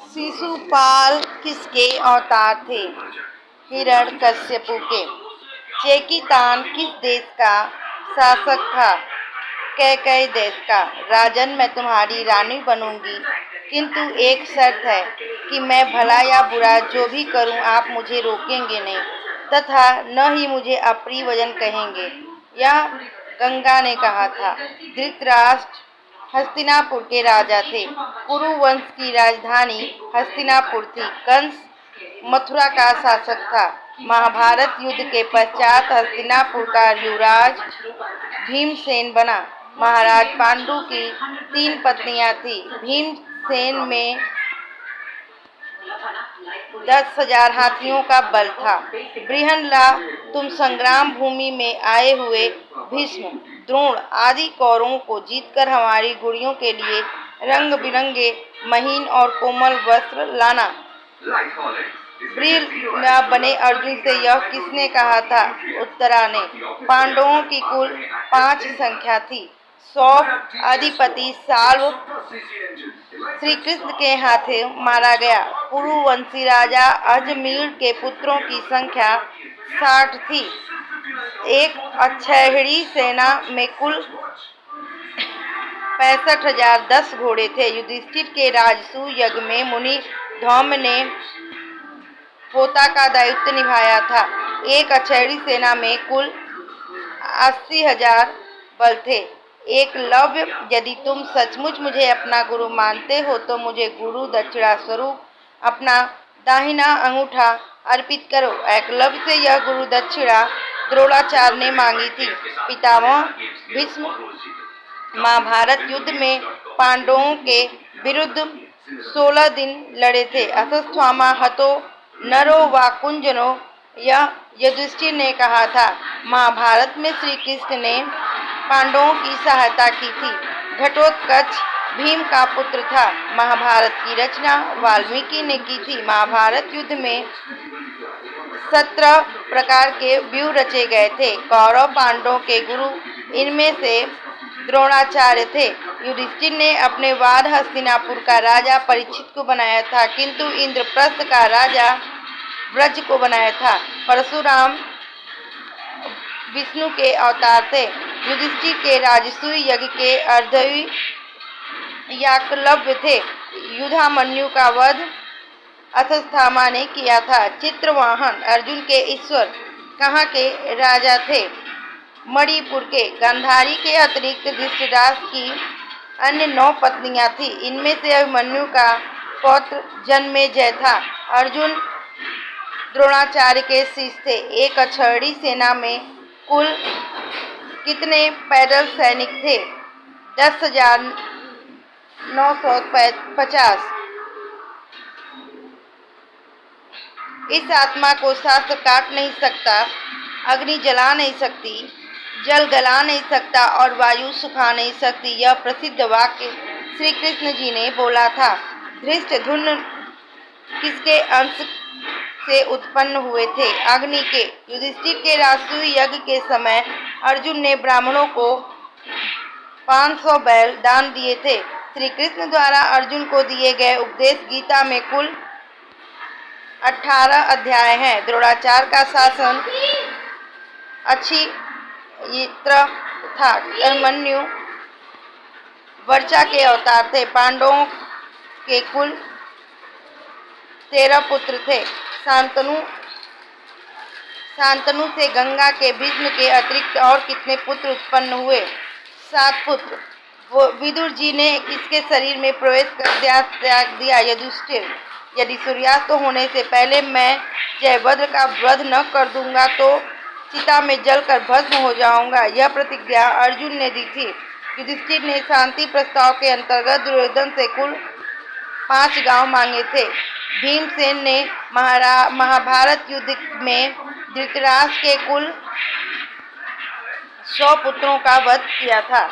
शिशुपाल किसके अवतार थे? हिरण्यकश्यपु के। चेकितान किस देश का शासक था? कैकई देश का। राजन, मैं तुम्हारी रानी बनूंगी, किंतु एक शर्त है कि मैं भला या बुरा जो भी करूं आप मुझे रोकेंगे नहीं तथा न ही मुझे अप्रिय वचन कहेंगे। यह गंगा ने कहा था। धृतराष्ट्र हस्तिनापुर के राजा थे। कुरु वंश की राजधानी हस्तिनापुर थी। कंस मथुरा का शासक था। महाभारत युद्ध के पश्चात हस्तिनापुर का युवराज भीमसेन बना। महाराज पांडु की 3 पत्नियां थीं। भीमसेन में 10,000 हाथियों का बल था। बृहन्ला, तुम संग्राम भूमि में आए हुए भीष्म, द्रोण आदि कौरवों को जीतकर हमारी गुड़ियों के लिए रंग बिरंगे महीन और कोमल वस्त्र लाना। बृहन्ला बने अर्जुन से यह किसने कहा था? उत्तरा ने। पांडवों की कुल 5 संख्या थी। सौभ अधिपति साल्व श्री कृष्ण के हाथों मारा गया। पुरुवंशी राजा अजमीर के पुत्रों की संख्या 60 थी। एक अक्षौहिणी सेना में कुल 65,010 घोड़े थे। युधिष्ठिर के राजसूय यज्ञ में मुनि धौम्य ने होता का दायित्व निभाया था। एक अक्षौहिणी सेना में कुल 80,000 बल थे। एकलव्य, यदि तुम सचमुच मुझे अपना गुरु मानते हो तो मुझे गुरु दक्षिणा स्वरूप अपना दाहिना अंगूठा अर्पित करो। एकलव्य से यह गुरु दक्षिणा द्रोणाचार्य ने मांगी थी। पितामह भीष्म महाभारत युद्ध में पांडवों के विरुद्ध 16 दिन लड़े थे। अश्वत्थामा हतो नरो वा कुंजनो, यह युधिष्ठिर ने कहा था। महाभारत में श्री कृष्ण ने पांडवों की सहायता की थी। घटोत्कच भीम का पुत्र था। महाभारत की रचना वाल्मीकि ने की थी। महाभारत युद्ध में 17 प्रकार के व्यूह रचे गए थे। कौरव पांडवों के गुरु इनमें से द्रोणाचार्य थे। युधिष्ठिर ने अपने बाद हस्तिनापुर का राजा परीक्षित को बनाया था, किंतु इंद्रप्रस्थ का राजा ब्रज को बनाया था। परशुराम विष्णु के अवतार थे। युधिष्ठिर के राजसूय यज्ञ के अर्धवी याकलव्य थे। युधामन्यु का वध अश्वत्थामा ने किया था। चित्रवाहन अर्जुन के ईश्वर कहाँ के राजा थे? मणिपुर के। गांधारी के अतिरिक्त धृतराष्ट्र की अन्य 9 पत्नियां थीं। इनमें से अभिमन्यु का पौत्र जन्मेजय था। अर्जुन द्रोणाचार्य के शिष्य थे। एक अक्षौहिणी सेना में कुल कितने पैदल सैनिक थे? 10,950। इस आत्मा को शास्त्र काट नहीं सकता, अग्नि जला नहीं सकती, जल गला नहीं सकता और वायु सुखा नहीं सकती। यह प्रसिद्ध वाक्य श्री कृष्ण जी ने बोला था। धृष्टद्युम्न किसके अंश से उत्पन्न हुए थे? अग्नि के। युधिष्ठिर के राजसूय यज्ञ के समय अर्जुन ने ब्राह्मणों को 500 बैल दान दिए थे। श्री कृष्ण द्वारा अर्जुन को दिए गए उपदेश गीता में कुल 18 अध्याय हैं। द्रोणाचार्य का शासन अच्छी था। अभिमन्यु वर्चा के अवतार थे। पांडवों के कुल 13 पुत्र थे। शांतनु से गंगा के भीष्म के अतिरिक्त और कितने पुत्र उत्पन्न हुए? 7 पुत्र। विदुर जी ने किसके शरीर में प्रवेश कर त्याग दिया? युधिष्ठिर। यदि सूर्यास्त होने से पहले मैं जयभद्र का वध न कर दूंगा तो चिता में जलकर भस्म हो जाऊंगा। यह प्रतिज्ञा अर्जुन ने दी थी। युधिष्ठिर ने शांति प्रस्ताव के अंतर्गत दुर्योधन से कुल 5 गांव मांगे थे। भीमसेन ने महाभारत युद्ध में धृतराष्ट्र के कुल 100 पुत्रों का वध किया था।